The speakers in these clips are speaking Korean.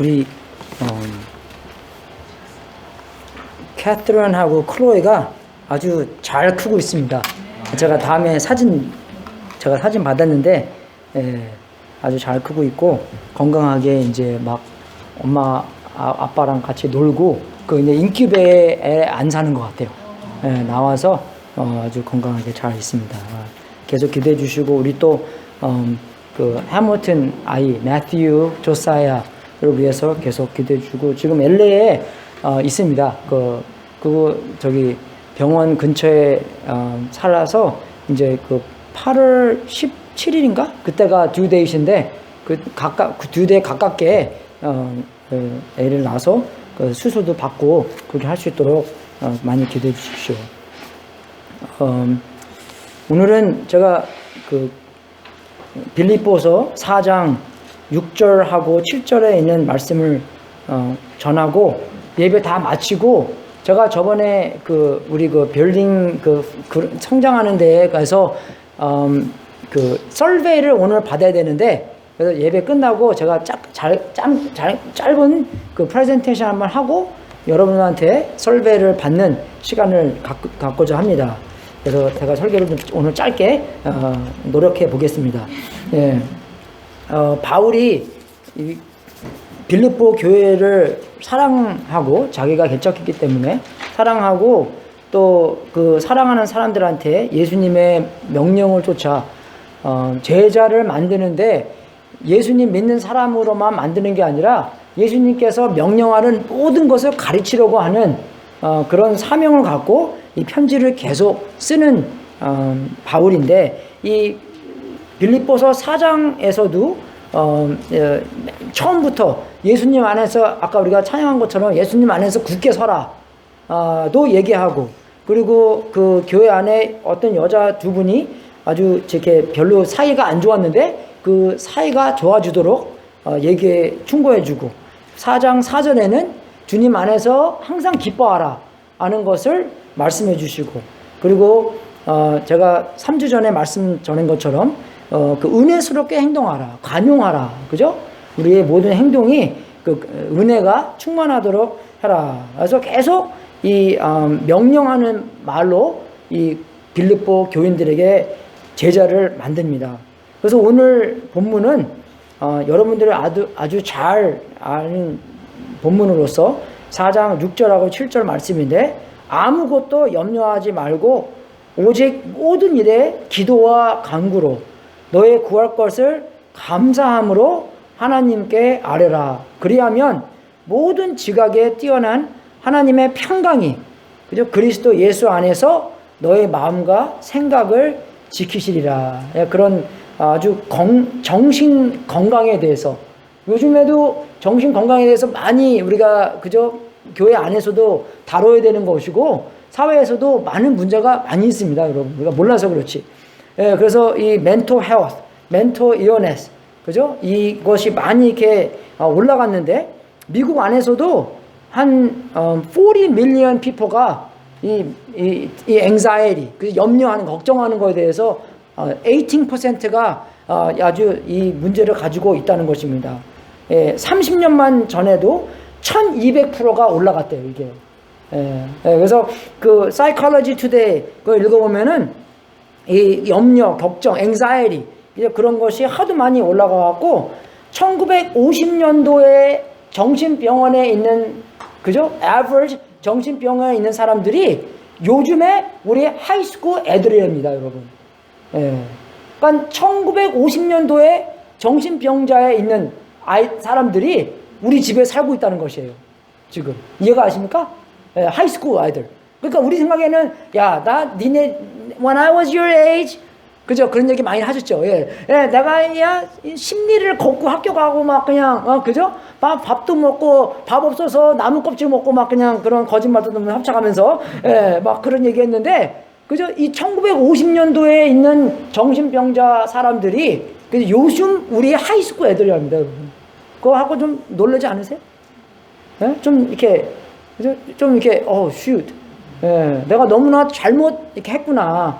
우리 캐트런하고 클로이가 아주 잘 크고 있습니다. 제가 다음에 사진 받았는데 아주 잘 크고 있고 건강하게 이제 막 엄마 아빠랑 같이 놀고 그 이제 인큐베에 안 사는 것 같아요. 나와서 아주 건강하게 잘 있습니다. 계속 기대해 주시고 우리 또 그 해밀턴 아이 매튜 조사야를 위해서 계속 기대해 주고 지금 LA에 있습니다. 그거 저기 병원 근처에 살아서 이제 그 8월 17일인가 그때가 듀데이신데 그 듀데이 가깝게 애를 낳아서 그 수술도 받고 그렇게 할 수 있도록 많이 기대해 주십시오. 오늘은 제가 그 빌립보서 4장 6절하고 7절에 있는 말씀을 전하고 예배 다 마치고 제가 저번에 그 우리 그 빌딩 그 성장하는 데에 가서 그 설베이를 오늘 받아야 되는데 그래서 예배 끝나고 제가 짧은 그 프레젠테이션 한번 하고 여러분한테 설베이를 받는 시간을 갖고자 합니다. 그래서 제가 설교를 좀 오늘 짧게 노력해 보겠습니다. 예. 바울이 이 빌립보 교회를 사랑하고 자기가 개척했기 때문에 사랑하고 또 그 사랑하는 사람들한테 예수님의 명령을 쫓아 제자를 만드는데 예수님 믿는 사람으로만 만드는 게 아니라 예수님께서 명령하는 모든 것을 가르치려고 하는 그런 사명을 갖고 이 편지를 계속 쓰는 바울인데 이 빌립보서 4장에서도 처음부터 예수님 안에서 아까 우리가 찬양한 것처럼 예수님 안에서 굳게 서라 도 얘기하고 그리고 그 교회 안에 어떤 여자 두 분이 아주 이렇게 별로 사이가 안 좋았는데 그 사이가 좋아지도록 충고해주고 4장 4절에는 주님 안에서 항상 기뻐하라 하는 것을 말씀해 주시고 그리고 제가 3주 전에 말씀 전한 것처럼 그 은혜스럽게 행동하라 관용하라 그죠? 우리의 모든 행동이 그 은혜가 충만하도록 해라. 그래서 계속 이 명령하는 말로 이 빌립보 교인들에게 제자를 만듭니다. 그래서 오늘 본문은 여러분들이 아주 잘 아는 본문으로서 4장 6절하고 7절 말씀인데 아무것도 염려하지 말고 오직 모든 일에 기도와 간구로 너의 구할 것을 감사함으로 하나님께 아뢰라. 그리하면 모든 지각에 뛰어난 하나님의 평강이 그죠? 그리스도 예수 안에서 너의 마음과 생각을 지키시리라. 그런 아주 정신 건강에 대해서 요즘에도 정신 건강에 대해서 많이 우리가 그죠? 교회 안에서도 다뤄야 되는 것이고 사회에서도 많은 문제가 많이 있습니다. 여러분 우리가 몰라서 그렇지. 그래서 이 멘토 헬스, 멘토 일네스 그죠? 이것이 많이 이렇게 올라갔는데 미국 안에서도 한 40 million people가 이 anxiety, 그 염려하는 걱정하는 것에 대해서 18%가 아주 이 문제를 가지고 있다는 것입니다. 30년만 전에도 1200%가 올라갔대요, 이게. 그래서 그 Psychology Today 그걸 읽어보면은 이 염려, 걱정, anxiety 그런 것이 하도 많이 올라가갖고 1950년도에 정신병원에 있는 그죠? average 정신병원에 있는 사람들이 요즘에 우리 하이스쿨 애들입니다, 여러분. 그러니까 1950년도에 정신병자에 있는 사람들이 우리 집에 살고 있다는 것이에요. 지금 이해가 가십니까? 하이스쿨 아이들. 그러니까 우리 생각에는 야, 니네 when I was your age 그죠? 그런 얘기 많이 하셨죠. 내가 심리를 걷고 학교 가고 막 그냥 그죠? 밥도 먹고 밥 없어서 나무 껍질 먹고 막 그냥 그런 거짓말도 합쳐가면서 막 그런 얘기했는데 그죠? 이 1950년도에 있는 정신병자 사람들이 요즘 우리 하이스쿨 애들이랍니다, 여러분. 그거 하고 좀 놀라지 않으세요? 좀 이렇게 그죠? 좀 이렇게 shoot. 내가 너무나 잘못 이렇게 했구나.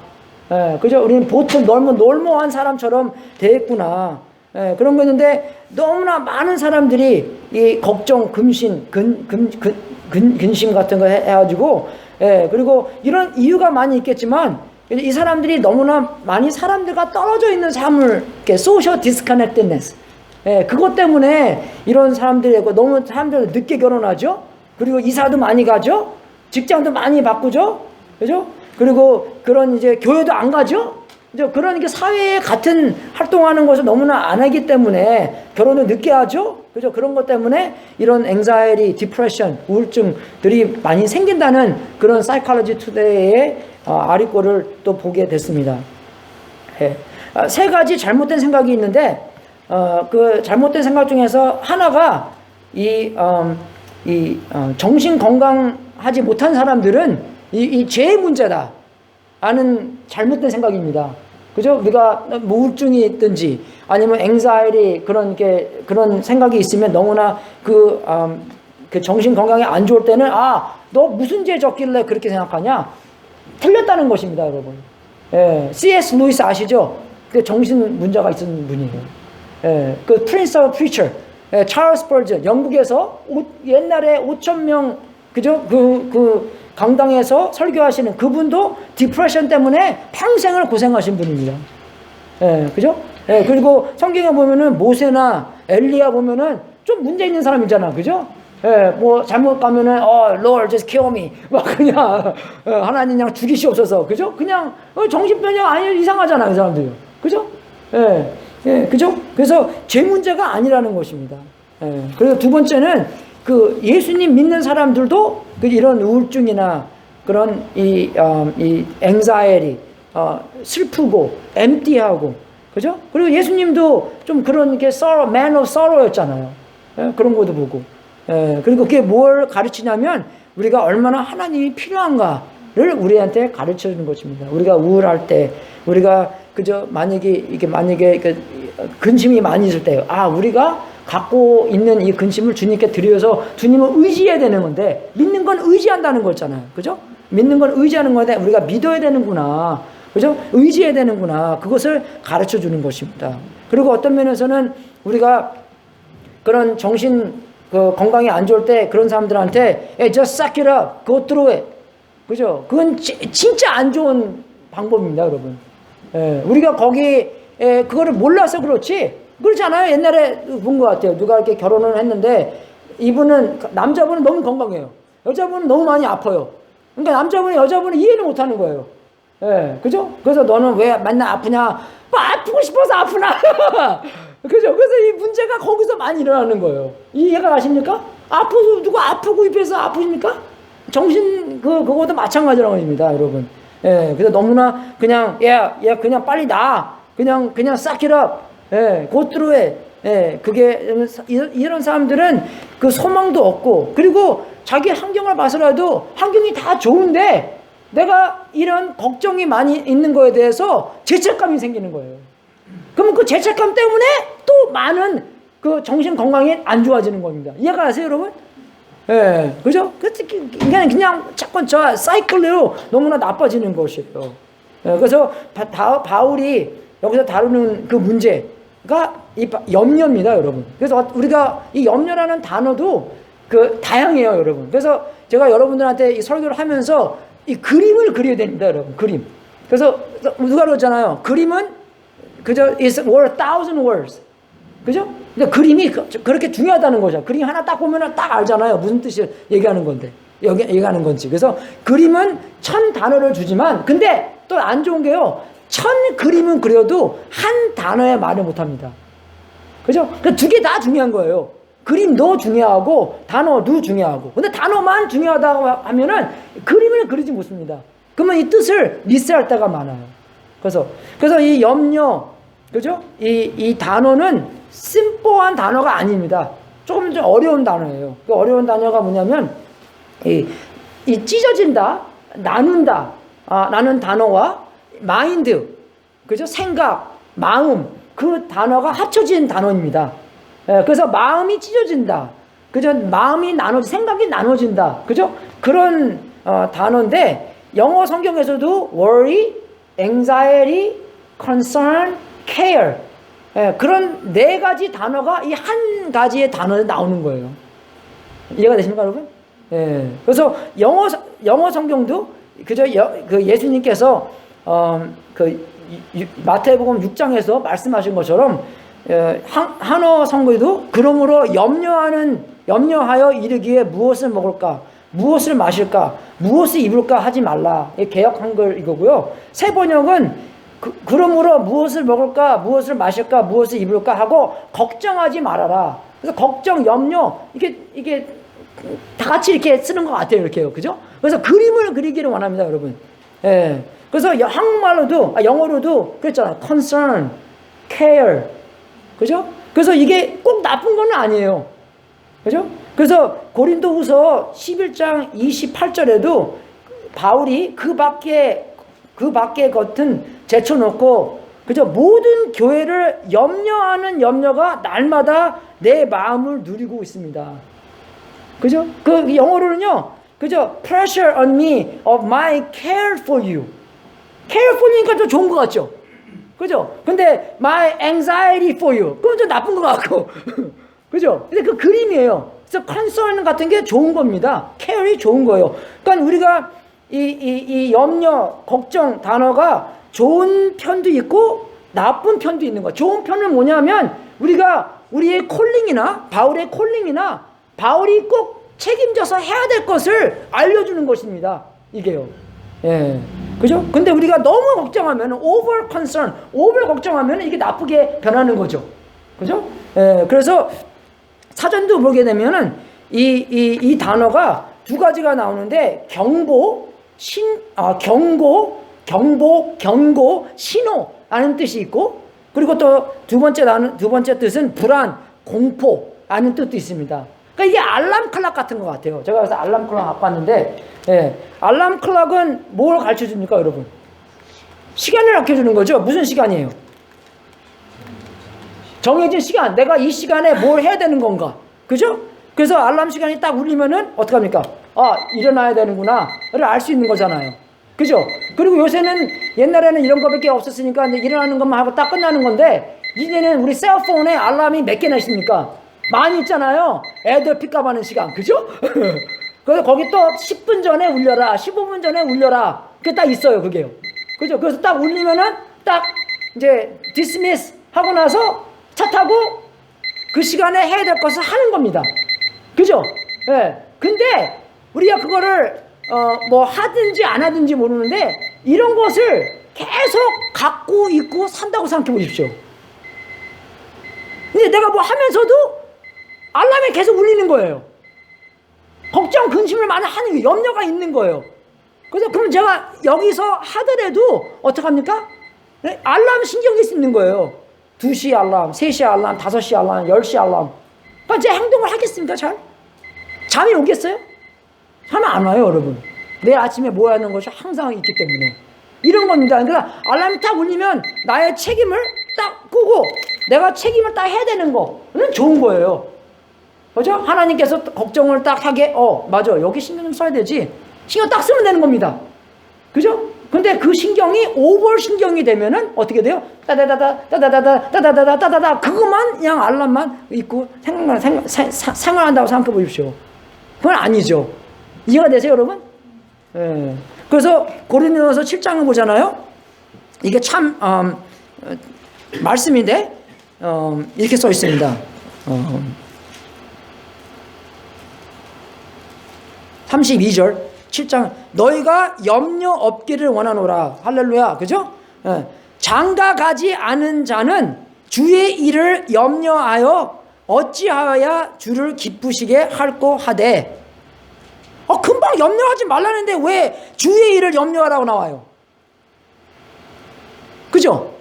그죠? 우리는 보통 놀모한 사람처럼 됐구나. 예, 그런 거 있는데 너무나 많은 사람들이 이 걱정, 근심 같은 거 해가지고, 예, 그리고 이런 이유가 많이 있겠지만, 이 사람들이 너무나 많이 사람들과 떨어져 있는 삶을, 이렇게 social disconnectedness. 예, 그것 때문에 이런 사람들이 너무 사람들 늦게 결혼하죠? 그리고 이사도 많이 가죠? 직장도 많이 바꾸죠? 그죠? 그리고 그런 이제 교회도 안 가죠? 그런 게 사회에 같은 활동하는 것을 너무나 안 하기 때문에 결혼을 늦게 하죠? 그죠? 그런 것 때문에 이런 anxiety, depression, 우울증들이 많이 생긴다는 그런 Psychology Today의 아리꼬를 또 보게 됐습니다. 예. 세 가지 잘못된 생각이 있는데, 그 잘못된 생각 중에서 하나가 정신 건강하지 못한 사람들은 이 죄의 문제다 하는 잘못된 생각입니다. 그죠? 우리가 우울증이 있든지 아니면 anxiety 그런 생각이 있으면 너무나 그 정신 건강이 안 좋을 때는 너 무슨 죄 졌길래 그렇게 생각하냐? 틀렸다는 것입니다, 여러분. 예, C.S. 루이스 아시죠? 그 정신 문제가 있는 분이에요. 예, 그 Prince of Preacher, 찰스 스펄전, 영국에서 옛날에 5,000명, 그죠? 그 강당에서 설교하시는 그분도 디프레션 때문에 평생을 고생하신 분입니다. 예, 그죠? 예, 그리고 성경에 보면은 모세나 엘리야 보면은 좀 문제 있는 사람이잖아, 그죠? 예, 뭐 잘못 가면은 Lord just kill me 막 그냥 하나님 그냥 죽이시옵소서, 그죠? 그냥 정신병이 아니 이상하잖아, 그 사람들요, 그죠? 예, 예, 그죠? 그래서 죄 문제가 아니라는 것입니다. 예, 그리고 두 번째는 그 예수님 믿는 사람들도 이런 우울증이나 그런 이 anxiety, 슬프고 empty하고, 그죠? 그리고 예수님도 좀 그런 게 man of sorrow였잖아요. 예, 그런 것도 보고. 예, 그리고 그게 뭘 가르치냐면 우리가 얼마나 하나님이 필요한가를 우리한테 가르쳐 주는 것입니다. 우리가 우울할 때, 우리가 그저 만약에 그 근심이 많이 있을 때, 우리가 갖고 있는 이 근심을 주님께 드려서 주님을 의지해야 되는 건데, 믿는 건 의지한다는 거잖아요. 그죠? 믿는 건 의지하는 건데, 우리가 믿어야 되는구나. 그죠? 의지해야 되는구나. 그것을 가르쳐 주는 것입니다. 그리고 어떤 면에서는 우리가 그런 정신 건강이 안 좋을 때 그런 사람들한테 just suck it up, go through it. 그죠? 그건 진짜 안 좋은 방법입니다, 여러분. 예, 우리가 그거를 몰라서 그렇지, 그렇지 않아요? 옛날에 본 것 같아요. 누가 이렇게 결혼을 했는데, 남자분은 너무 건강해요. 여자분은 너무 많이 아파요. 그러니까 남자분이 여자분을 이해를 못 하는 거예요. 예, 그죠? 그래서 너는 왜 맨날 아프냐? 아프고 싶어서 아프나? 그죠? 그래서 이 문제가 거기서 많이 일어나는 거예요. 이해가 가십니까? 누가 아프고 입에서 아프십니까? 그것도 마찬가지라는 겁니다, 여러분. 예, 그래서 너무나 그냥, 그냥 빨리 나. 그냥 싹 it up. 예, go through it. 예, 이런 사람들은 그 소망도 없고, 그리고 자기 환경을 봐서라도 환경이 다 좋은데, 내가 이런 걱정이 많이 있는 거에 대해서 죄책감이 생기는 거예요. 그러면 그 죄책감 때문에 또 많은 그 정신 건강이 안 좋아지는 겁니다. 이해가 가세요, 여러분? 예, 그죠? 그냥 자꾸 저 사이클로 너무나 나빠지는 것이에요. 예, 그래서 바울이 여기서 다루는 그 문제가 이 염려입니다, 여러분. 그래서 우리가 이 염려라는 단어도 다양해요, 여러분. 그래서 제가 여러분들한테 이 설교를 하면서 이 그림을 그려야 됩니다, 여러분. 그림. 그래서 누가 그러잖아요. 그림은 그저 is worth 1,000 words. 그죠? 근데 그림이 그렇게 중요하다는 거죠. 그림 하나 딱 보면 딱 알잖아요. 무슨 뜻을 얘기하는 건데, 얘기하는 건지. 그래서 그림은 1,000 단어를 주지만, 근데 또 안 좋은 게요, 1,000 그림은 그려도 한 단어에 말을 못 합니다. 그죠? 그 두 개 다 중요한 거예요. 그림도 중요하고 단어도 중요하고. 근데 단어만 중요하다고 하면은 그림을 그리지 못습니다. 그러면 이 뜻을 미스할 때가 많아요. 그래서 이 염려, 그죠? 이 단어는 심플한 단어가 아닙니다. 조금 좀 어려운 단어예요. 그 어려운 단어가 뭐냐면 이 찢어진다, 나눈다, 라는 단어와 마인드, 그죠? 생각, 마음, 그 단어가 합쳐진 단어입니다. 예, 그래서 마음이 찢어진다, 그죠? 마음이 생각이 나눠진다, 그죠? 그런 단어인데, 영어 성경에서도 worry, anxiety, concern, care, 예, 그런 네 가지 단어가 이 한 가지의 단어에 나오는 거예요. 이해가 되십니까, 여러분? 예. 그래서 영어 성경도 그저 그 예수님께서 마태복음 6장에서 말씀하신 것처럼 한어 성경도 그러므로 염려하여 이르기에 무엇을 먹을까, 무엇을 마실까, 무엇을 입을까 하지 말라. 개역 한글 이거고요. 새 번역은 그러므로 무엇을 먹을까, 무엇을 마실까, 무엇을 입을까 하고 걱정하지 말아라. 그래서 걱정, 염려 이게 다 같이 이렇게 쓰는 것 같아요. 이렇게요, 그죠? 그래서 그림을 그리기를 원합니다, 여러분. 예. 그래서 한국말로도 영어로도 그랬잖아요. concern, care, 그죠? 그래서 이게 꼭 나쁜 건 아니에요, 그죠? 그래서 고린도후서 11장 28절에도 바울이 그 밖에 겉은 제쳐놓고, 그죠? 모든 교회를 염려하는 염려가 날마다 내 마음을 누리고 있습니다. 그죠? 그 영어로는요, 그죠? pressure on me of my care for you. care for you니까 좀 좋은 것 같죠? 그죠? 근데 my anxiety for you. 그건 좀 나쁜 것 같고. 그죠? 근데 그 그림이에요. 그래서 concern 같은 게 좋은 겁니다. care이 좋은 거예요. 그러니까 우리가 이 염려, 걱정 단어가 좋은 편도 있고 나쁜 편도 있는 거예요. 좋은 편은 뭐냐면 우리가 우리의 콜링이나 바울의 콜링이나 바울이 꼭 책임져서 해야 될 것을 알려주는 것입니다. 이게요. 예. 그죠? 근데 우리가 너무 걱정하면 over concern, over 걱정하면 이게 나쁘게 변하는 거죠. 그죠? 예. 그래서 사전도 보게 되면은 이 단어가 두 가지가 나오는데 경고, 신호라는 뜻이 있고, 그리고 또 두 번째 뜻은 불안, 공포라는 뜻도 있습니다. 그러니까 이게 알람 클락 같은 것 같아요. 제가 그래서 알람 클락 갖고 왔는데, 예, 알람 클락은 뭘 가르쳐 줍니까, 여러분? 시간을 가르쳐 주는 거죠. 무슨 시간이에요? 정해진 시간. 내가 이 시간에 뭘 해야 되는 건가? 그죠? 그래서 알람 시간이 딱 울리면은 어떡합니까? 아, 일어나야 되는구나를 알 수 있는 거잖아요. 그죠? 그리고 요새는 옛날에는 이런 거밖에 없었으니까 이제 일어나는 것만 하고 딱 끝나는 건데, 이제는 우리 셀폰에 알람이 몇 개나 있습니까? 많이 있잖아요. 애들 픽업 하는 시간. 그죠? 그래서 거기 또 10분 전에 울려라, 15분 전에 울려라. 그게 딱 있어요, 그게요. 그죠? 그래서 딱 울리면은 딱 이제 디스미스 하고 나서 차 타고 그 시간에 해야 될 것을 하는 겁니다. 그죠? 예. 근데 우리가 그거를 뭐 하든지 안 하든지 모르는데 이런 것을 계속 갖고 있고 산다고 생각해 보십시오. 근데 내가 뭐 하면서도 알람이 계속 울리는 거예요. 걱정, 근심을 많이 하는 게 염려가 있는 거예요. 그래서 그럼 제가 여기서 하더라도 어떡합니까? 네? 알람 신경이 있는 거예요. 2시 알람, 3시 알람, 5시 알람, 10시 알람. 그러니까 제 행동을 하겠습니까, 잘? 잠이 오겠어요? 잠이 안 와요, 여러분. 내일 아침에 뭐 하는 것이 항상 있기 때문에. 이런 겁니다. 그러니까 알람이 딱 울리면 나의 책임을 딱 끄고 내가 책임을 딱 해야 되는 거는 좋은 거예요. 그죠? 하나님께서 걱정을 딱 하게, 맞아. 여기 신경 좀 써야 되지. 신경 딱 쓰면 되는 겁니다. 그죠? 근데 그 신경이 오버 신경이 되면은 어떻게 돼요? 따다다다 그것만 그냥 알람만 있고 생활한다고 생각해 보십시오. 그건 아니죠. 이해가 되세요, 여러분? 예. 그래서 고린도전서 7장을 보잖아요. 이게 참 말씀인데 이렇게 써 있습니다. 32절 7장 너희가 염려 없기를 원하노라. 할렐루야. 그죠? 예. 장가 가지 않은 자는 주의 일을 염려하여 어찌하여야 주를 기쁘시게 할꼬 하되. 금방 염려하지 말라는데 왜 주의 일을 염려하라고 나와요? 그죠?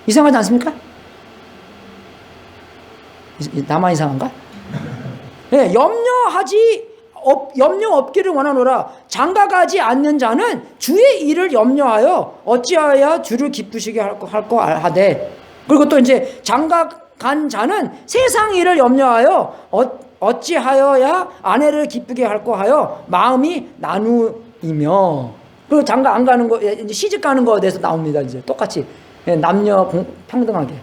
이상하지 않습니까? 나만 이상한가? 네, 염려 없기를 원하노라. 장가가지 않는 자는 주의 일을 염려하여 어찌하여 주를 기쁘시게 할거 하되. 그리고 또 이제 장가간 자는 세상 일을 염려하여 어찌하여야 아내를 기쁘게 할거 하여 마음이 나누이며. 그리고 장가 안 가는 거, 이제 시집 가는 거에 대해서 나옵니다. 이제 똑같이. 예, 남녀 평등하게.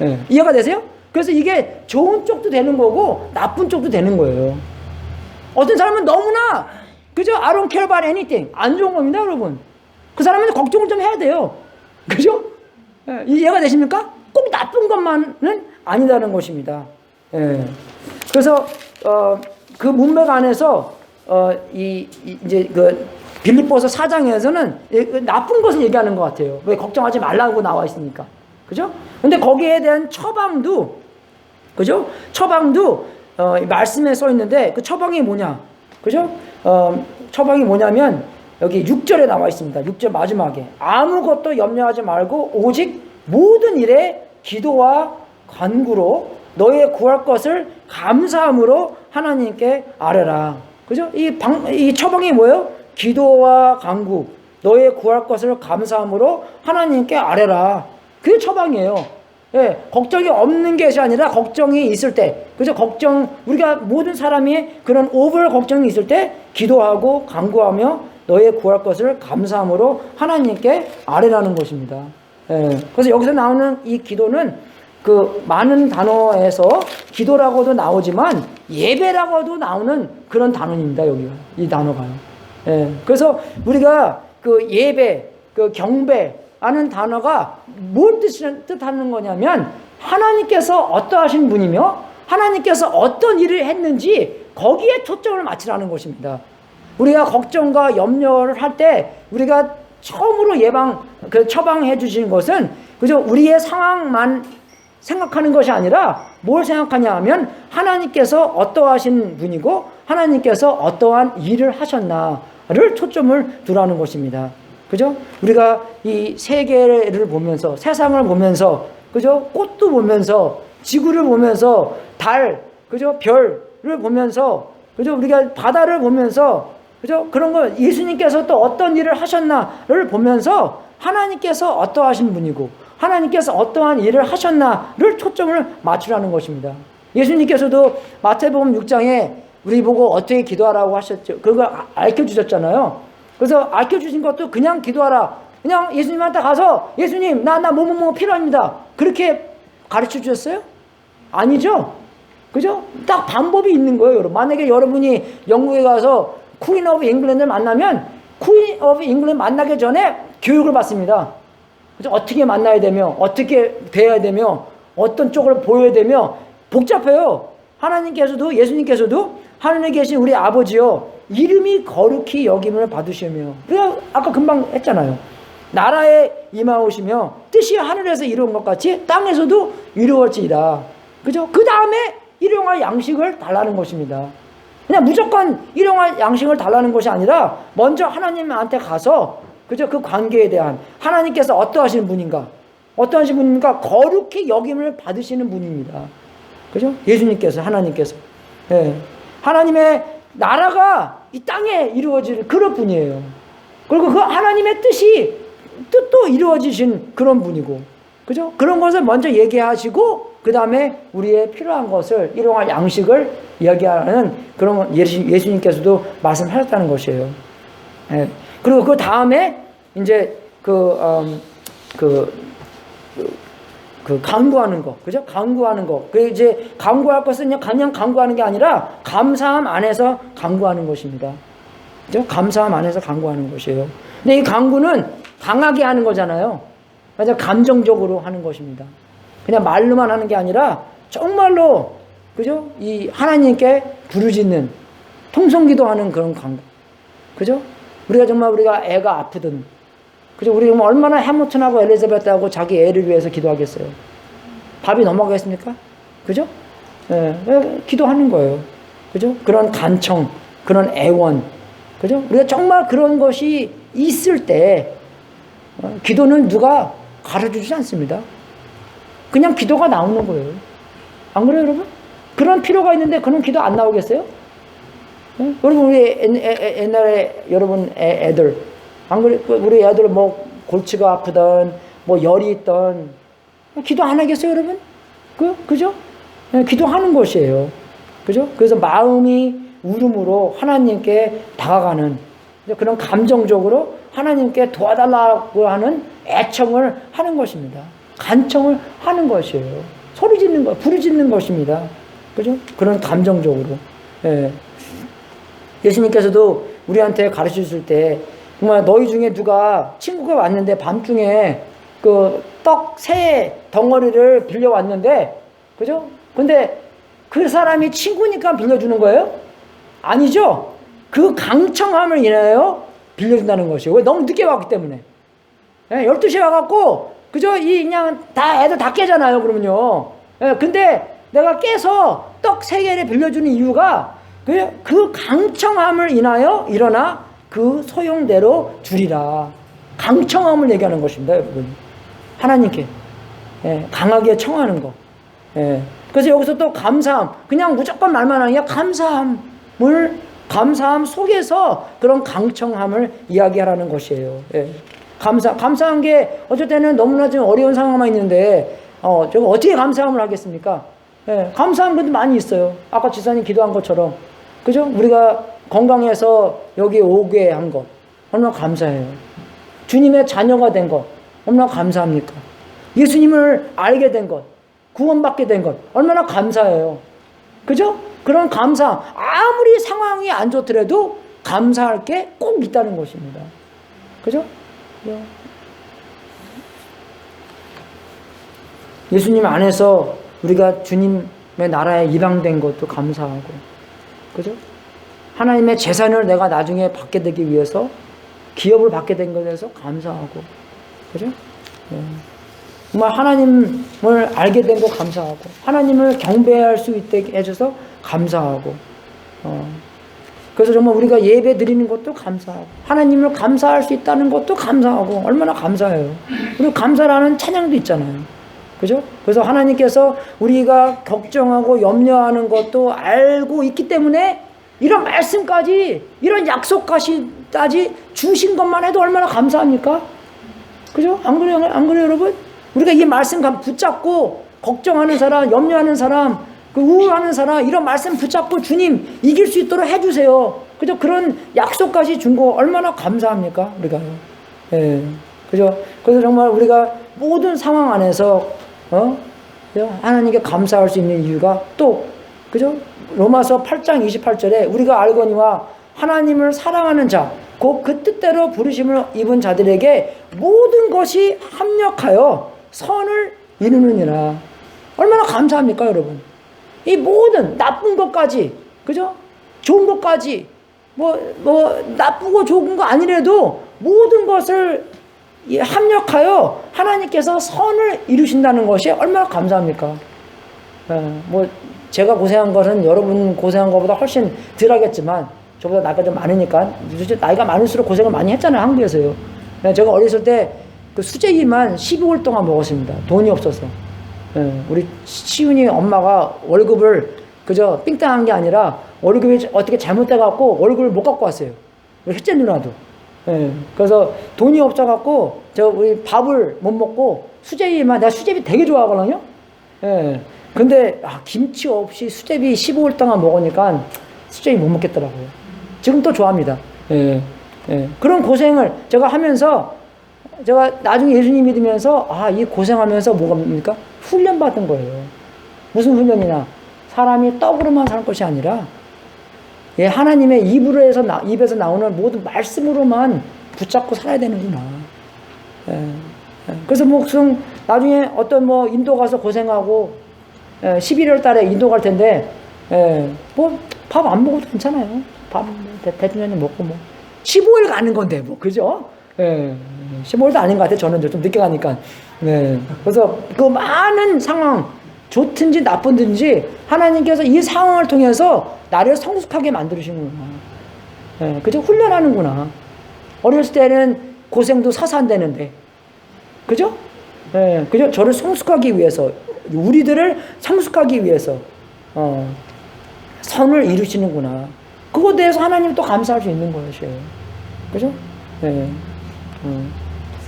예, 이해가 되세요? 그래서 이게 좋은 쪽도 되는 거고 나쁜 쪽도 되는 거예요. 어떤 사람은 너무나 그죠? I don't care about anything. 안 좋은 겁니다, 여러분. 그 사람은 걱정을 좀 해야 돼요. 그죠? 예, 이해가 되십니까? 꼭 나쁜 것만은 아니다는 것입니다. 예. 그래서 그 문맥 안에서 이제 그 빌립보서 4장에서는 나쁜 것을 얘기하는 것 같아요. 왜 걱정하지 말라고 나와 있으니까. 그죠? 근데 거기에 대한 처방도, 그죠? 처방도, 말씀에 써 있는데 그 처방이 뭐냐? 그죠? 처방이 뭐냐면 여기 6절에 나와 있습니다. 6절 마지막에. 아무것도 염려하지 말고 오직 모든 일에 기도와 간구로 너의 구할 것을 감사함으로 하나님께 아뢰라. 그죠? 이 처방이 뭐예요? 기도와 간구, 너의 구할 것을 감사함으로 하나님께 아뢰라. 그게 처방이에요. 예, 걱정이 없는 것이 아니라 걱정이 있을 때, 그죠? 우리가 모든 사람이 그런 오버 걱정이 있을 때 기도하고 간구하며 너의 구할 것을 감사함으로 하나님께 아뢰라는 것입니다. 예, 그래서 여기서 나오는 이 기도는 그 많은 단어에서 기도라고도 나오지만 예배라고도 나오는 그런 단어입니다. 여기가 이 단어가요. 예, 그래서 우리가 그 예배, 그 경배하는 단어가 뭘 뜻하는 거냐면 하나님께서 어떠하신 분이며 하나님께서 어떤 일을 했는지 거기에 초점을 맞추라는 것입니다. 우리가 걱정과 염려를 할 때 우리가 처음으로 처방해 주신 것은 그저 우리의 상황만 생각하는 것이 아니라 뭘 생각하냐 하면 하나님께서 어떠하신 분이고 하나님께서 어떠한 일을 하셨나를 초점을 두라는 것입니다. 그죠? 우리가 이 세계를 보면서 세상을 보면서 그죠? 꽃도 보면서 지구를 보면서 달, 그죠? 별을 보면서 그죠? 우리가 바다를 보면서 그죠? 그런 거 예수님께서 또 어떤 일을 하셨나를 보면서 하나님께서 어떠하신 분이고 하나님께서 어떠한 일을 하셨나를 초점을 맞추라는 것입니다. 예수님께서도 마태복음 6장에 우리 보고 어떻게 기도하라고 하셨죠. 그걸 알려주셨잖아요. 그래서 알려주신 것도 그냥 기도하라. 그냥 예수님한테 가서 예수님 나 뭐뭐 필요합니다. 그렇게 가르쳐 주셨어요? 아니죠. 그죠? 딱 방법이 있는 거예요. 여러분. 만약에 여러분이 영국에 가서 퀸 오브 잉글랜드를 만나면 퀸 오브 잉글랜드 만나기 전에 교육을 받습니다. 그죠? 어떻게 만나야 되며 어떻게 돼야 되며 어떤 쪽을 보여야 되며 복잡해요. 하나님께서도 예수님께서도 하늘에 계신 우리 아버지요 이름이 거룩히 여김을 받으시며 우리가 아까 금방 했잖아요. 나라에 임하오시며 뜻이 하늘에서 이루어진 것 같이 땅에서도 이루어지리라. 그죠? 그 다음에 일용할 양식을 달라는 것입니다. 그냥 무조건 일용할 양식을 달라는 것이 아니라 먼저 하나님한테 가서 그죠? 그 관계에 대한 하나님께서 어떠하신 분인가? 어떠하신 분입니까? 거룩히 여김을 받으시는 분입니다. 그죠? 예수님께서 하나님께서 예. 하나님의 나라가 이 땅에 이루어질 그런 분이에요. 그리고 그 하나님의 뜻도 이루어지신 그런 분이고 그죠? 그런 것을 먼저 얘기하시고 그 다음에 우리의 필요한 것을 일용할 양식을 이야기하는 그런 예수님께서도 말씀하셨다는 것이에요. 예. 그리고 그 다음에 이제 간구하는 거, 그죠? 간구하는 거. 그 이제 간구할 것은 그냥 간구하는 게 아니라 감사함 안에서 간구하는 것입니다. 그죠? 감사함 안에서 간구하는 것이에요. 근데 이 간구는 강하게 하는 거잖아요. 맞아, 감정적으로 하는 것입니다. 그냥 말로만 하는 게 아니라 정말로 그죠? 이 하나님께 부르짖는 통성기도하는 그런 간구, 그죠? 우리가 애가 아프든, 그죠? 우리 얼마나 해무튼하고 엘리자베트하고 자기 애를 위해서 기도하겠어요? 밥이 넘어가겠습니까? 그죠? 예, 기도하는 거예요. 그죠? 그런 간청, 그런 애원, 그죠? 우리가 정말 그런 것이 있을 때, 기도는 누가 가르쳐주지 않습니다. 그냥 기도가 나오는 거예요. 안 그래요, 여러분? 그런 필요가 있는데 그런 기도 안 나오겠어요? 예? 여러분, 우리 옛날에 여러분 애들, 안 그래? 우리 애들 뭐 골치가 아프던, 뭐 열이 있던, 기도 안 하겠어요, 여러분? 그죠? 예, 기도하는 것이에요. 그죠? 그래서 마음이 울음으로 하나님께 다가가는, 그런 감정적으로 하나님께 도와달라고 하는 애청을 하는 것입니다. 간청을 하는 것이에요. 소리 짓는 것, 부르짖는 것입니다. 그죠? 그런 감정적으로. 예. 예수님께서도 우리한테 가르쳐 주실 때, 정말 너희 중에 누가 친구가 왔는데 밤중에 그 떡 새 덩어리를 빌려왔는데, 그죠? 근데 그 사람이 친구니까 빌려주는 거예요? 아니죠? 그 강청함을 인하여 빌려준다는 것이에요. 왜? 너무 늦게 왔기 때문에. 예, 12시에 와갖고, 그죠? 그냥 애들 다 깨잖아요, 그러면요. 예, 근데 내가 깨서 떡 3개를 빌려주는 이유가 그 강청함을 인하여 일어나 그 소용대로 주리라. 강청함을 얘기하는 것입니다, 여러분. 하나님께. 예, 강하게 청하는 거. 예. 그래서 여기서 또 감사함. 그냥 무조건 말만 하는 게 감사함 속에서 그런 강청함을 이야기하라는 것이에요. 예. 감사한 게 어쩔 때는 너무나 좀 어려운 상황만 있는데, 저거 어떻게 감사함을 하겠습니까? 예. 감사한 것도 많이 있어요. 아까 지사님 기도한 것처럼. 그죠? 우리가 건강해서 여기 오게 한 것. 얼마나 감사해요. 주님의 자녀가 된 것. 얼마나 감사합니까? 예수님을 알게 된 것. 구원받게 된 것. 얼마나 감사해요. 그죠? 그런 감사. 아무리 상황이 안 좋더라도 감사할 게 꼭 있다는 것입니다. 그죠? 예수님 안에서 우리가 주님의 나라에 입양된 것도 감사하고, 그죠? 하나님의 재산을 내가 나중에 받게 되기 위해서, 기업을 받게 된 것에 대해서 감사하고, 그죠? 정말 하나님을 알게 된 거 감사하고, 하나님을 경배할 수 있게 해줘서 감사하고, 그래서 정말 우리가 예배 드리는 것도 감사하고, 하나님을 감사할 수 있다는 것도 감사하고, 얼마나 감사해요. 그리고 감사라는 찬양도 있잖아요. 그죠? 그래서 하나님께서 우리가 걱정하고 염려하는 것도 알고 있기 때문에 이런 말씀까지, 이런 약속까지 주신 것만 해도 얼마나 감사합니까? 그죠? 안 그래요? 안 그래요, 여러분? 우리가 이 말씀 붙잡고 걱정하는 사람, 염려하는 사람, 우울하는 사람, 이런 말씀 붙잡고 주님 이길 수 있도록 해주세요. 그죠? 그런 약속까지 준 거 얼마나 감사합니까? 우리가요. 예. 그죠? 그래서 정말 우리가 모든 상황 안에서, 하나님께 감사할 수 있는 이유가 또, 그죠? 로마서 8장 28절에 우리가 알거니와 하나님을 사랑하는 자, 곧 그 뜻대로 부르심을 입은 자들에게 모든 것이 합력하여 선을 이루느니라. 얼마나 감사합니까, 여러분? 이 모든 나쁜 것까지, 그죠? 좋은 것까지, 나쁘고 좋은 거 아니래도 모든 것을 합력하여 하나님께서 선을 이루신다는 것이 얼마나 감사합니까? 제가 고생한 것은 여러분 고생한 것보다 훨씬 덜 하겠지만, 저보다 나이가 좀 많으니까, 나이가 많을수록 고생을 많이 했잖아요, 한국에서요. 제가 어렸을 때 그 수제비만 12월 동안 먹었습니다. 돈이 없어서. 우리 시윤이 엄마가 월급을 그저 삥땅한 게 아니라 월급이 어떻게 잘못돼갖고 월급을 못 갖고 왔어요. 우리 셋째 누나도. 그래서 돈이 없어갖고 우리 밥을 못 먹고 수제비만, 내가 수제비 되게 좋아하거든요. 근데 김치 없이 수제비 15일 동안 먹으니까 수제비 못 먹겠더라고요. 지금 또 좋아합니다. 그런 고생을 제가 하면서, 제가 나중에 예수님 믿으면서 이 고생하면서 뭐가 훈련받은 거예요. 무슨 훈련이냐? 사람이 떡으로만 사는 것이 아니라 하나님의 입에서 나오는 모든 말씀으로만 붙잡고 살아야 되는구나. 그래서 무슨 나중에 어떤 인도 가서 고생하고 11월 달에 인도 갈 텐데 밥 안 먹어도 괜찮아요. 밥 대통령님 먹고 15일 가는 건데 그죠? 15일도 아닌 것 같아요. 저는 좀 늦게 가니까. 그래서 그 많은 상황, 좋든지 나쁜든지 하나님께서 이 상황을 통해서 나를 성숙하게 만들으시는구나. 그죠? 훈련하는구나. 어렸을 때는 고생도 사서 안 되는데. 그죠? 그죠? 저를 성숙하기 위해서, 우리들을 성숙하기 위해서, 선을 이루시는구나. 그거에 대해서 하나님 또 감사할 수 있는 것이에요. 그죠?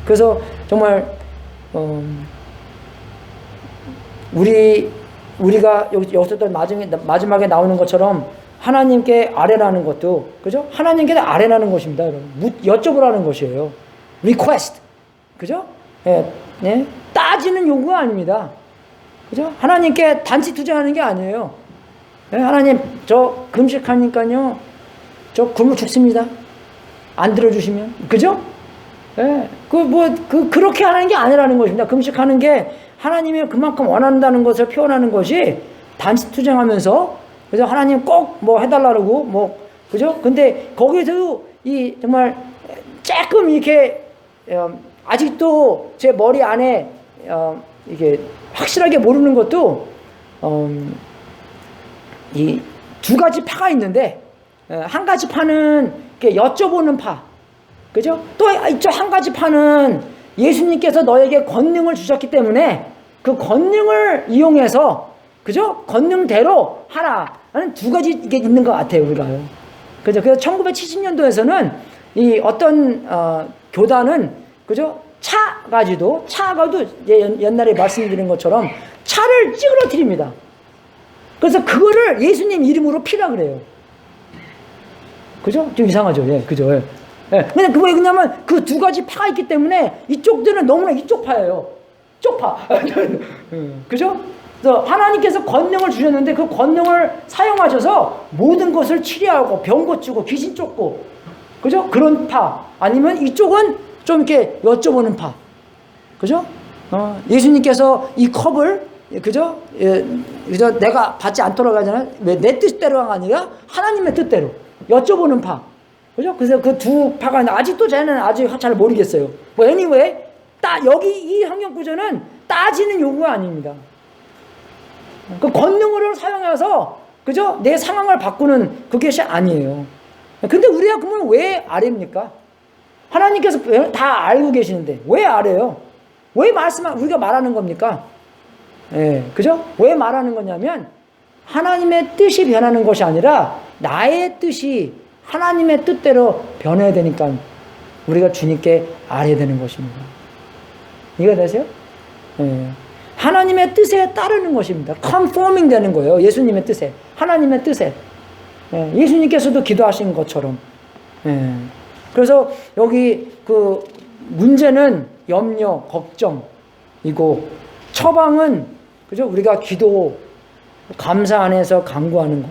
그래서 정말, 우리가 여기서 또 마지막에 나오는 것처럼 하나님께 아뢰라는 것도, 그죠? 하나님께 아뢰라는 것입니다. 여쭤보라는 것이에요. request. 그죠? 예, 예. 따지는 요구가 아닙니다. 그죠? 하나님께 단지 투자하는 게 아니에요. 예, 하나님, 저 금식하니까요, 저 굶어 죽습니다. 안 들어주시면. 그죠? 예, 그렇게 하는 게 아니라는 것입니다. 금식하는 게 하나님이 그만큼 원한다는 것을 표현하는 것이 단지 투쟁하면서, 그래서 하나님 꼭 뭐 해달라고, 뭐, 그죠? 근데 거기서도 정말 조금 이렇게, 아직도 제 머리 안에, 이게 확실하게 모르는 것도, 이 두 가지 파가 있는데, 한 가지 파는 여쭤보는 파. 그죠? 또 이쪽 한 가지 파는 예수님께서 너에게 권능을 주셨기 때문에 그 권능을 이용해서, 그죠? 권능대로 하라는 두 가지 이게 있는 것 같아요, 우리가요. 그죠? 그래서 1970년도에서는 이 어떤, 교단은, 그죠? 차가도 옛날에 말씀드린 것처럼 차를 찌그러뜨립니다. 그래서 그거를 예수님 이름으로 피라 그래요. 그죠? 좀 이상하죠? 예, 그죠? 예. 예. 근데 그게 왜냐면 그 두 가지 파가 있기 때문에 이쪽들은 너무나 이쪽 파예요. 쪽파. 그죠? 그래서 하나님께서 권능을 주셨는데 그 권능을 사용하셔서 모든 것을 치료하고 병 고치고 귀신 쫓고, 그죠? 그런 파. 아니면 이쪽은 좀 이렇게 여쭤보는 파. 그죠? 예수님께서 이 컵을, 그죠? 예, 그죠? 내가 받지 않도록 하잖아요. 내 뜻대로가 아니라 하나님의 뜻대로 여쭤보는 파. 그죠? 그래서 그 두 파가 아직도 저는 아직 잘 모르겠어요. 뭐 anyway, 여기 이 성경 구조는 따지는 요구가 아닙니다. 그 권능을 사용해서, 그죠? 내 상황을 바꾸는 그것이 아니에요. 근데 우리가 그러면 왜 아래입니까? 하나님께서 다 알고 계시는데 왜 아래요? 왜 우리가 말하는 겁니까? 예, 그죠? 왜 말하는 거냐면 하나님의 뜻이 변하는 것이 아니라 나의 뜻이 하나님의 뜻대로 변해야 되니까 우리가 주님께 아뢰야 되는 것입니다. 이해되세요? 예. 하나님의 뜻에 따르는 것입니다. conforming 되는 거예요. 예수님의 뜻에. 하나님의 뜻에. 예. 예수님께서도 기도하신 것처럼. 예. 그래서 여기 그 문제는 염려, 걱정이고 처방은, 그죠? 우리가 기도, 감사 안에서 간구하는 것.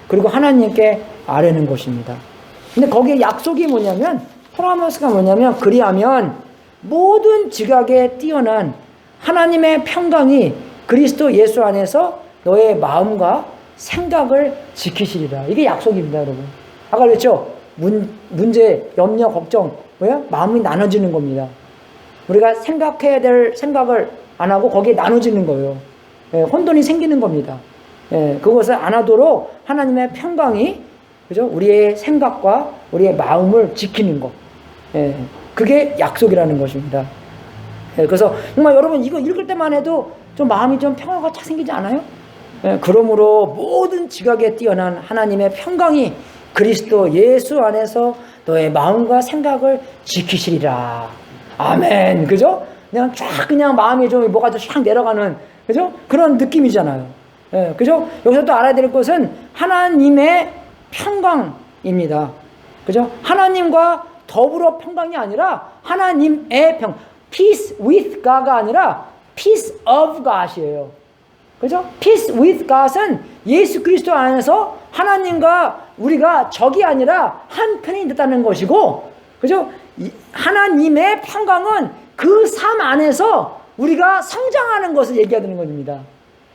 그리고 하나님께 아뢰는 것입니다. 근데 거기에 약속이 뭐냐면, 프라미스가 뭐냐면, 그리하면 모든 지각에 뛰어난 하나님의 평강이 그리스도 예수 안에서 너의 마음과 생각을 지키시리라. 이게 약속입니다, 여러분. 아까 그랬죠? 문제, 염려, 걱정, 뭐야? 마음이 나눠지는 겁니다. 우리가 생각해야 될 생각을 안 하고 거기에 나눠지는 거예요. 예, 혼돈이 생기는 겁니다. 예, 그것을 안 하도록 하나님의 평강이, 그죠? 우리의 생각과 우리의 마음을 지키는 것. 예, 그게 약속이라는 것입니다. 예, 그래서 정말 여러분 이거 읽을 때만 해도 좀 마음이 좀 평화가 착 생기지 않아요? 예, 그러므로 모든 지각에 뛰어난 하나님의 평강이 그리스도 예수 안에서 너의 마음과 생각을 지키시리라. 아멘. 그죠? 그냥 마음이 좀 뭐가 좀 샥 내려가는, 그죠? 그런 느낌이잖아요. 예, 그죠? 여기서 또 알아야 될 것은 하나님의 평강입니다. 그죠? 하나님과 더불어 평강이 아니라 하나님의 peace with God가 아니라 peace of God이에요. 그죠? peace with God은 예수 그리스도 안에서 하나님과 우리가 적이 아니라 한 편이 됐다는 것이고, 그죠? 하나님의 평강은 그 삶 안에서 우리가 성장하는 것을 얘기하는 겁니다.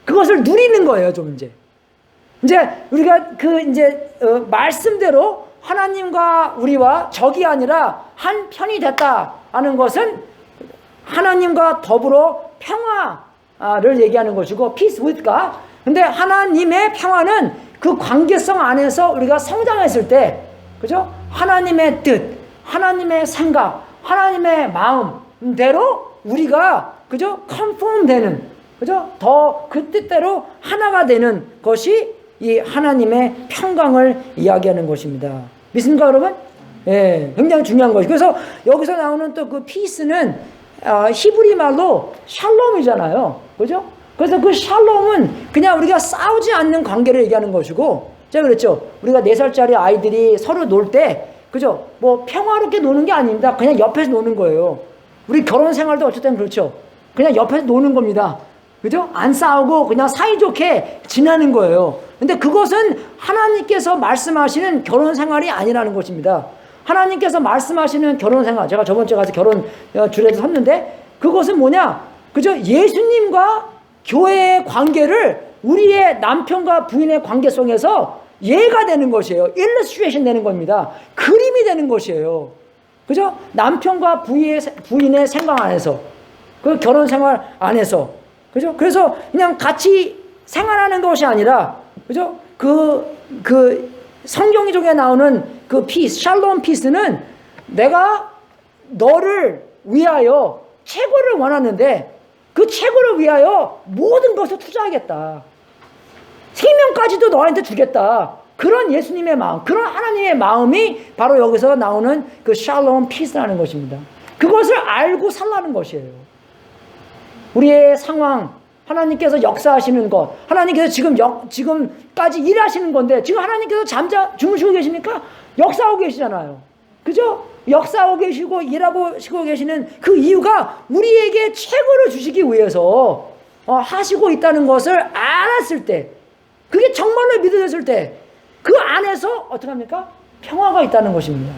그것을 누리는 거예요, 좀 이제 우리가 말씀대로 하나님과 우리와 적이 아니라 한 편이 됐다는 것은 하나님과 더불어 평화를 얘기하는 것이고, peace with God. 근데 하나님의 평화는 그 관계성 안에서 우리가 성장했을 때, 그죠? 하나님의 뜻, 하나님의 생각, 하나님의 마음대로 우리가, 그죠? conform 되는, 그죠? 더 그 뜻대로 하나가 되는 것이 이 하나님의 평강을 이야기하는 것입니다. 믿습니까, 여러분? 예, 굉장히 중요한 것이. 그래서 여기서 나오는 또 그 피스는 히브리 말로 샬롬이잖아요. 그죠? 그래서 그 샬롬은 그냥 우리가 싸우지 않는 관계를 얘기하는 것이고, 제가 그랬죠. 우리가 4살짜리 아이들이 서로 놀 때, 그죠? 뭐 평화롭게 노는 게 아닙니다. 그냥 옆에서 노는 거예요. 우리 결혼 생활도 어쨌든 그렇죠. 그냥 옆에서 노는 겁니다. 그죠? 안 싸우고 그냥 사이좋게 지내는 거예요. 근데 그것은 하나님께서 말씀하시는 결혼 생활이 아니라는 것입니다. 하나님께서 말씀하시는 결혼 생활, 제가 저번 주에 가서 결혼 주례도 섰는데, 그것은 뭐냐? 그죠? 예수님과 교회의 관계를 우리의 남편과 부인의 관계 속에서 예가 되는 것이에요. illustration 되는 겁니다. 그림이 되는 것이에요. 그죠? 남편과 부인의 생각 안에서, 그 결혼 생활 안에서, 그죠? 그래서 그냥 같이 생활하는 것이 아니라, 그죠? 그 성경 중에 나오는 그 피스, 샬롬 피스는 내가 너를 위하여 최고를 원하는데 그 최고를 위하여 모든 것을 투자하겠다. 생명까지도 너한테 주겠다. 그런 예수님의 마음, 그런 하나님의 마음이 바로 여기서 나오는 그 샬롬 피스라는 것입니다. 그것을 알고 살라는 것이에요. 우리의 상황, 하나님께서 역사하시는 것, 하나님께서 지금까지 일하시는 건데, 지금 하나님께서 주무시고 계십니까? 역사하고 계시잖아요. 그죠? 역사하고 계시고 일하고 계시는 그 이유가 우리에게 최고를 주시기 위해서 하시고 있다는 것을 알았을 때, 그게 정말로 믿어졌을 때, 그 안에서 어떻게 합니까? 평화가 있다는 것입니다.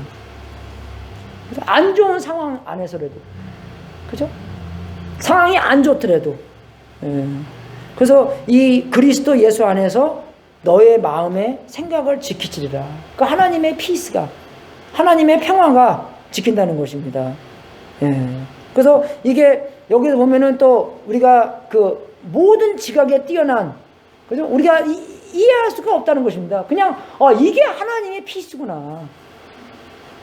안 좋은 상황 안에서라도, 그죠? 상황이 안 좋더라도. 그래서 이 그리스도 예수 안에서 너의 마음의 생각을 지키시리라. 그 하나님의 피스가, 하나님의 평화가 지킨다는 것입니다. 그래서 이게 여기서 보면은 또 우리가 그 모든 지각에 뛰어난, 그죠? 우리가 이해할 수가 없다는 것입니다. 그냥 이게 하나님의 피스구나.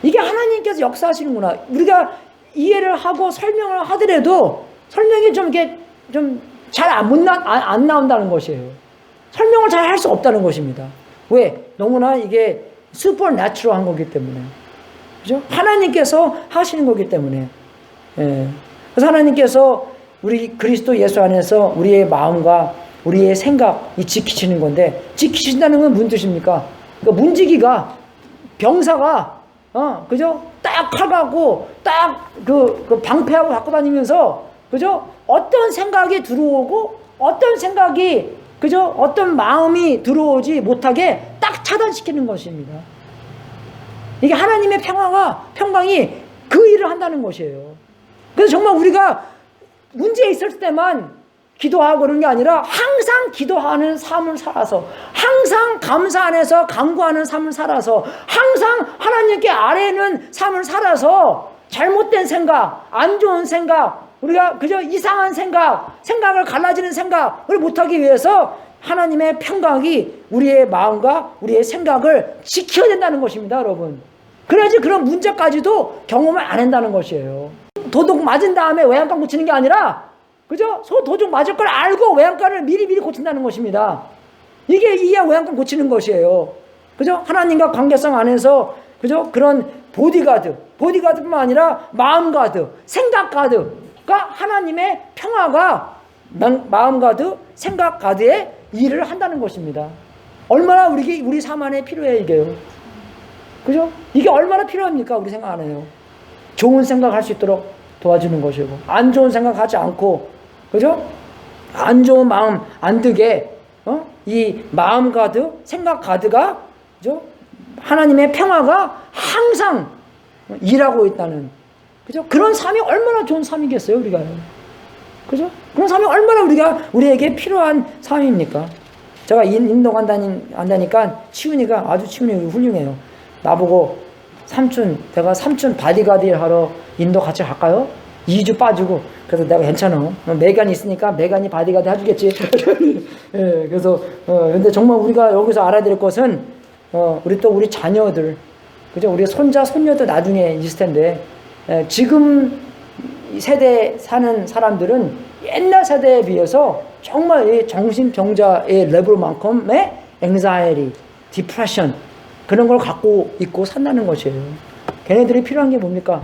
이게 하나님께서 역사하시는구나. 우리가 이해를 하고 설명을 하더라도 설명이 좀 이렇게 좀 잘 안 나온다는 것이에요. 설명을 잘 할 수 없다는 것입니다. 왜? 너무나 이게 슈퍼내추럴한 거기 때문에. 그죠? 하나님께서 하시는 거기 때문에. 그래서 하나님께서 우리 그리스도 예수 안에서 우리의 마음과 우리의 생각이 지키시는 건데, 지키신다는 건 무슨 뜻입니까? 그러니까 문지기가, 병사가, 그죠? 딱 칼 갖고, 딱 그 방패하고 갖고 다니면서, 그죠? 어떤 생각이 들어오고, 어떤 생각이, 그죠? 어떤 마음이 들어오지 못하게 딱 차단시키는 것입니다. 이게 하나님의 평강이 그 일을 한다는 것이에요. 그래서 정말 우리가 문제 있을 때만 기도하고 그런 게 아니라 항상 기도하는 삶을 살아서, 항상 감사 안에서 간구하는 삶을 살아서, 항상 하나님께 아뢰는 삶을 살아서 잘못된 생각, 안 좋은 생각, 우리가 그저 이상한 생각을 갈라지는 생각을 못하기 위해서 하나님의 평강이 우리의 마음과 우리의 생각을 지켜야 된다는 것입니다, 여러분. 그래야지 그런 문제까지도 경험을 안 한다는 것이에요. 도둑 맞은 다음에 외양간 고치는 게 아니라, 그죠? 도둑 맞을 걸 알고 외양간을 미리 고친다는 것입니다. 이게 외양간 고치는 것이에요. 그죠? 하나님과 관계성 안에서, 그죠? 그런 보디가드뿐만 아니라 마음 가드, 생각 가드가 하나님의 평화가 마음 가드, 생각 가드의 일을 한다는 것입니다. 얼마나 우리 삶 안에 필요해, 이게요. 그죠? 이게 얼마나 필요합니까? 우리 생각 안에요. 좋은 생각할 수 있도록 도와주는 것이고, 안 좋은 생각하지 않고, 그죠? 안 좋은 마음 안 들게, 이 마음 가드, 생각 가드가, 그죠? 하나님의 평화가 항상 일하고 있다는, 그죠? 그런 삶이 얼마나 좋은 삶이겠어요, 우리가. 그죠? 그런 삶이 얼마나 우리에게 필요한 삶입니까? 제가 인도 간다니까 치훈이가 아주 치훈이 훌륭해요. 나보고 내가 삼촌 바디가드 하러 인도 같이 갈까요? 2주 빠지고. 그래서 내가 괜찮아. 메간이 있으니까 메간이 바디가드 해주겠지. 예, 그래서, 근데 정말 우리가 여기서 알아야 될 것은, 우리 자녀들, 그죠? 우리 손자, 손녀도 나중에 있을 텐데, 지금 세대 사는 사람들은 옛날 세대에 비해서 정말 이 정신병자의 레벨만큼의 anxiety, depression, 그런 걸 갖고 있고 산다는 것이에요. 걔네들이 필요한 게 뭡니까?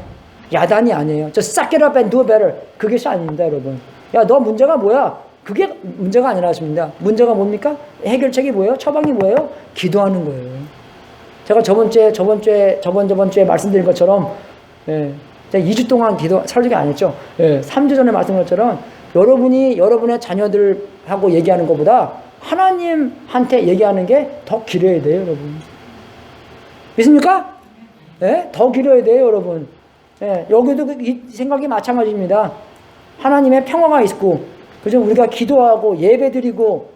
야단이 아니에요. Just suck it up and do better. 그것이 아닙니다, 여러분. 야, 너 문제가 뭐야? 그게 문제가 아니라 하십니다. 문제가 뭡니까? 해결책이 뭐예요? 처방이 뭐예요? 기도하는 거예요. 제가 저번 주에 말씀드린 것처럼, 예, 제가 2주 동안 설교가 안 했죠. 예, 3주 전에 말씀드린 것처럼 여러분이 여러분의 자녀들하고 얘기하는 것보다 하나님한테 얘기하는 게 더 길어야 돼요, 여러분. 믿습니까? 예? 더 길어야 돼요, 여러분. 예, 여기도 이 생각이 마찬가지입니다. 하나님의 평화가 있고, 그죠? 우리가 기도하고 예배드리고,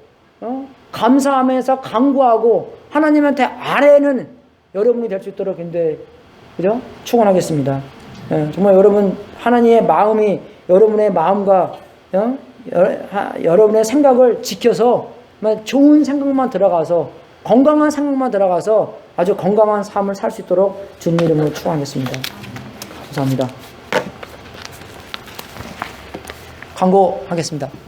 감사하면서 간구하고, 하나님한테 아뢰는 여러분이 될 수 있도록 근데, 그죠? 축원하겠습니다. 예, 정말 여러분, 하나님의 마음이 여러분의 마음과, 여러분의 생각을 지켜서, 좋은 생각만 들어가서, 건강한 생각만 들어가서 아주 건강한 삶을 살 수 있도록 주님 이름으로 축원하겠습니다. 감사합니다. 광고하겠습니다.